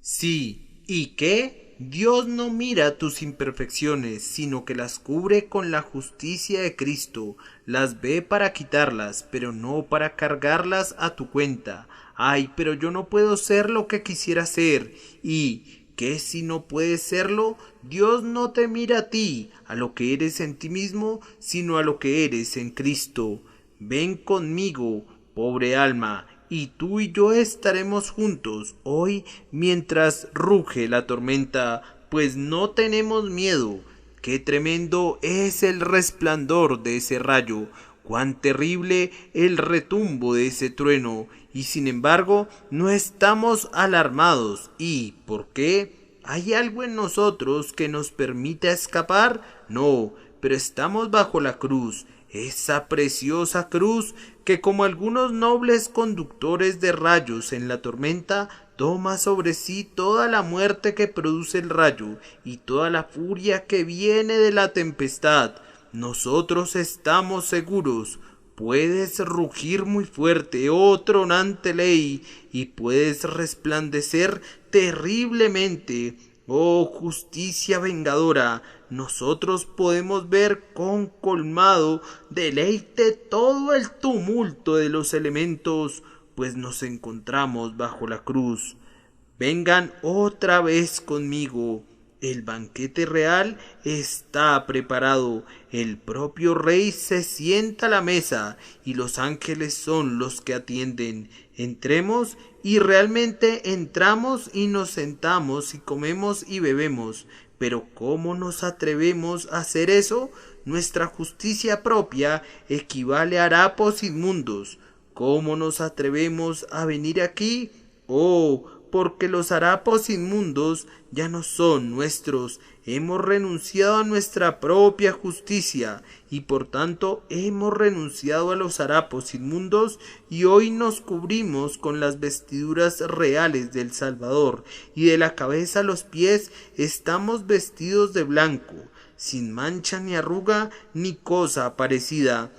Speaker 3: Sí, ¿y qué? Dios no mira tus imperfecciones, sino que las cubre con la justicia de Cristo. Las ve para quitarlas, pero no para cargarlas a tu cuenta. Ay, pero yo no puedo ser lo que quisiera ser. ¿Y qué si no puedes serlo? Dios no te mira a ti, a lo que eres en ti mismo, sino a lo que eres en Cristo. Ven conmigo, pobre alma, y tú y yo estaremos juntos hoy mientras ruge la tormenta, pues no tenemos miedo. qué tremendo es el resplandor de ese rayo, cuán terrible el retumbo de ese trueno, y sin embargo no estamos alarmados. ¿Y por qué? ¿Hay algo en nosotros que nos permita escapar? No, pero estamos bajo la cruz, esa preciosa cruz que, como algunos nobles conductores de rayos en la tormenta, toma sobre sí toda la muerte que produce el rayo y toda la furia que viene de la tempestad. Nosotros estamos seguros. Puedes rugir muy fuerte, oh tronante ley, y puedes resplandecer terriblemente, oh justicia vengadora. Nosotros podemos ver con colmado deleite todo el tumulto de los elementos, pues nos encontramos bajo la cruz. Vengan otra vez conmigo. El banquete real está preparado, el propio rey se sienta a la mesa y los ángeles son los que atienden. Entremos, y realmente entramos y nos sentamos y comemos y bebemos. Pero ¿cómo nos atrevemos a hacer eso? Nuestra justicia propia equivale a harapos inmundos. ¿Cómo nos atrevemos a venir aquí? Oh, porque los harapos inmundos ya no son nuestros. Hemos renunciado a nuestra propia justicia y por tanto hemos renunciado a los harapos inmundos, y hoy nos cubrimos con las vestiduras reales del Salvador, y de la cabeza a los pies estamos vestidos de blanco, sin mancha ni arruga ni cosa parecida.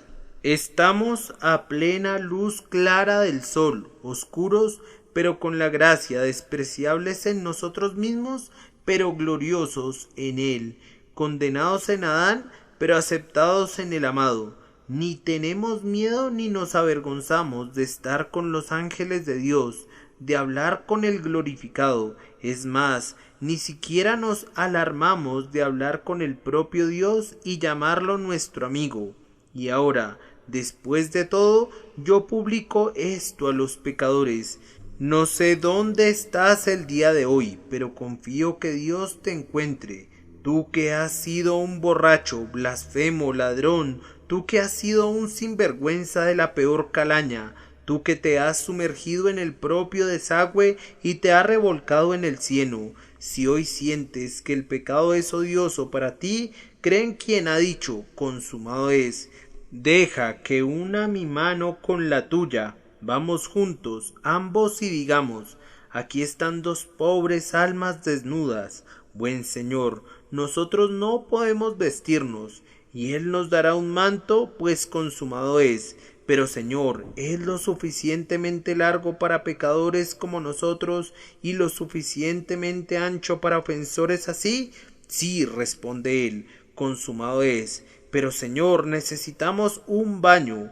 Speaker 3: Estamos a plena luz clara del sol, oscuros pero con la gracia, despreciables en nosotros mismos, pero gloriosos en Él, condenados en Adán, pero aceptados en el amado. Ni tenemos miedo ni nos avergonzamos de estar con los ángeles de Dios, de hablar con el glorificado. Es más, ni siquiera nos alarmamos de hablar con el propio Dios y llamarlo nuestro amigo. Y ahora, después de todo, yo publico esto a los pecadores. No sé dónde estás el día de hoy, pero confío que Dios te encuentre. Tú que has sido un borracho, blasfemo, ladrón, tú que has sido un sinvergüenza de la peor calaña, tú que te has sumergido en el propio desagüe y te has revolcado en el cieno. Si hoy sientes que el pecado es odioso para ti, cree en quien ha dicho, consumado es. Deja que una mi mano con la tuya. Vamos juntos, ambos, y digamos, aquí están dos pobres almas desnudas. Buen Señor, nosotros no podemos vestirnos, y Él nos dará un manto, pues consumado es. Pero Señor, ¿es lo suficientemente largo para pecadores como nosotros, y lo suficientemente ancho para ofensores así? Sí, responde Él, consumado es. Pero Señor, necesitamos un baño.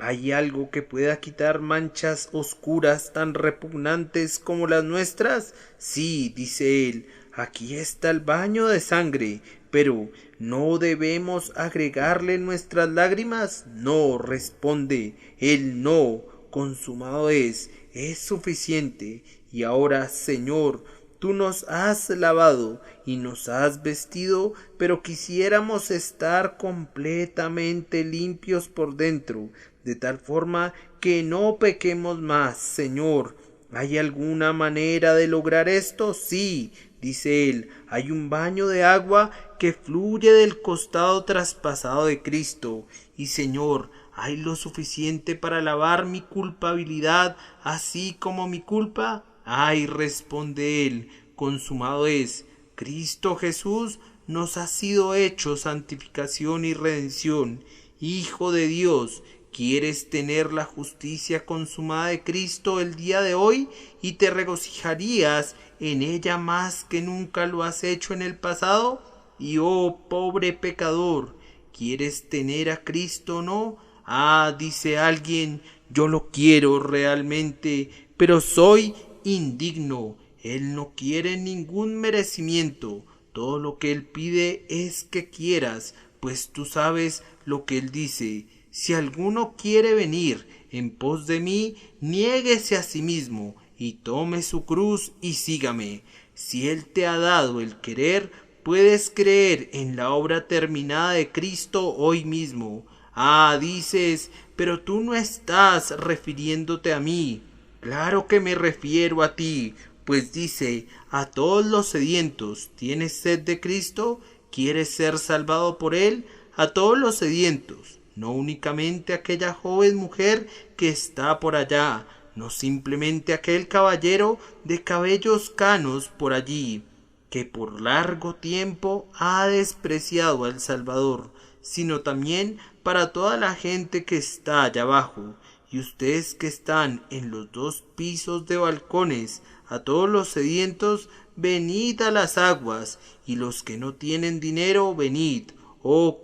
Speaker 3: ¿Hay algo que pueda quitar manchas oscuras tan repugnantes como las nuestras? Sí, dice él, aquí está el baño de sangre, pero ¿no debemos agregarle nuestras lágrimas? No, responde él, no, consumado es suficiente. Y ahora, Señor, tú nos has lavado y nos has vestido, pero quisiéramos estar completamente limpios por dentro, de tal forma que no pequemos más. Señor, ¿hay alguna manera de lograr esto? Sí, dice él, hay un baño de agua que fluye del costado traspasado de Cristo. Y Señor, ¿hay lo suficiente para lavar mi culpabilidad, así como mi culpa? Ay, responde él, consumado es. Cristo Jesús nos ha sido hecho santificación y redención. Hijo de Dios, ¿quieres tener la justicia consumada de Cristo el día de hoy y te regocijarías en ella más que nunca lo has hecho en el pasado? Y oh pobre pecador, ¿quieres tener a Cristo o no? Ah, dice alguien, yo lo quiero realmente, pero soy indigno. Él no quiere ningún merecimiento. Todo lo que Él pide es que quieras, pues tú sabes lo que Él dice. Si alguno quiere venir en pos de mí, niéguese a sí mismo y tome su cruz y sígame. Si Él te ha dado el querer, Puedes creer en la obra terminada de Cristo hoy mismo. Dices, pero tú no estás refiriéndote a mí. Claro que me refiero a ti, pues dice, a todos los sedientos, ¿tienes sed de Cristo? ¿Quieres ser salvado por Él? A todos los sedientos, no únicamente aquella joven mujer que está por allá, no simplemente aquel caballero de cabellos canos por allí, que por largo tiempo ha despreciado al Salvador, sino también para toda la gente que está allá abajo, y ustedes que están en los 2 pisos de balcones, a todos los sedientos, venid a las aguas, y los que no tienen dinero, venid,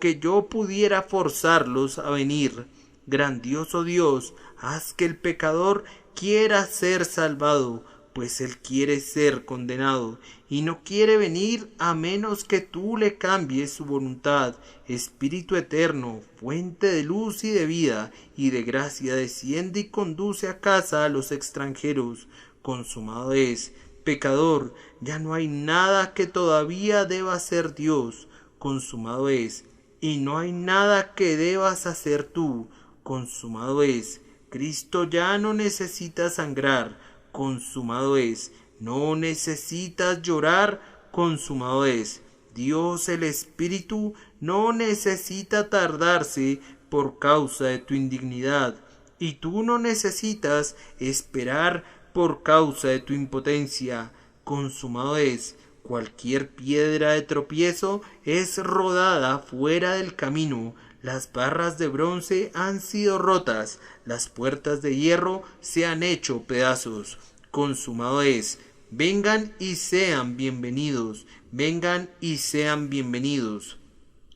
Speaker 3: que yo pudiera forzarlos a venir. Grandioso Dios, haz que el pecador quiera ser salvado, pues él quiere ser condenado, y no quiere venir a menos que tú le cambies su voluntad. Espíritu eterno, fuente de luz y de vida y de gracia, desciende y conduce a casa a los extranjeros. Consumado es. Pecador, ya no hay nada que todavía deba hacer Dios. Consumado es. Y no hay nada que debas hacer tú. Consumado es. Cristo ya no necesita sangrar. Consumado es. No necesitas llorar. Consumado es. Dios el Espíritu no necesita tardarse por causa de tu indignidad, y tú no necesitas esperar por causa de tu impotencia. Consumado es. Cualquier piedra de tropiezo es rodada fuera del camino. Las barras de bronce han sido rotas, las puertas de hierro se han hecho pedazos. Consumado es. Vengan y sean bienvenidos, vengan y sean bienvenidos.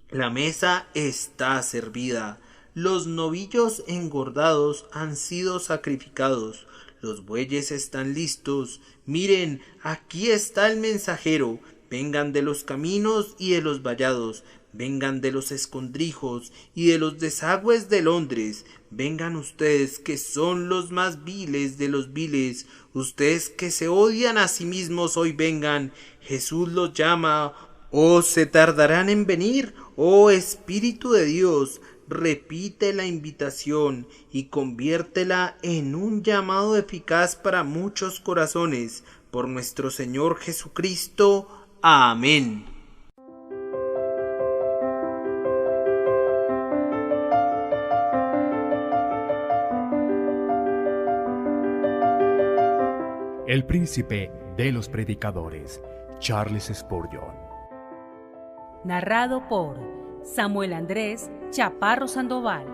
Speaker 3: La mesa está servida, los novillos engordados han sido sacrificados, los bueyes están listos. Miren, aquí está el mensajero. Vengan de los caminos y de los vallados, vengan de los escondrijos y de los desagües de Londres, vengan ustedes que son los más viles de los viles, ustedes que se odian a sí mismos, hoy vengan. Jesús los llama. ¿Se tardarán en venir? Espíritu de Dios, repite la invitación y conviértela en un llamado eficaz para muchos corazones. Por nuestro Señor Jesucristo. Amén.
Speaker 1: El príncipe de los predicadores, Charles Spurgeon.
Speaker 2: Narrado por Samuel Andrés Chaparro Sandoval.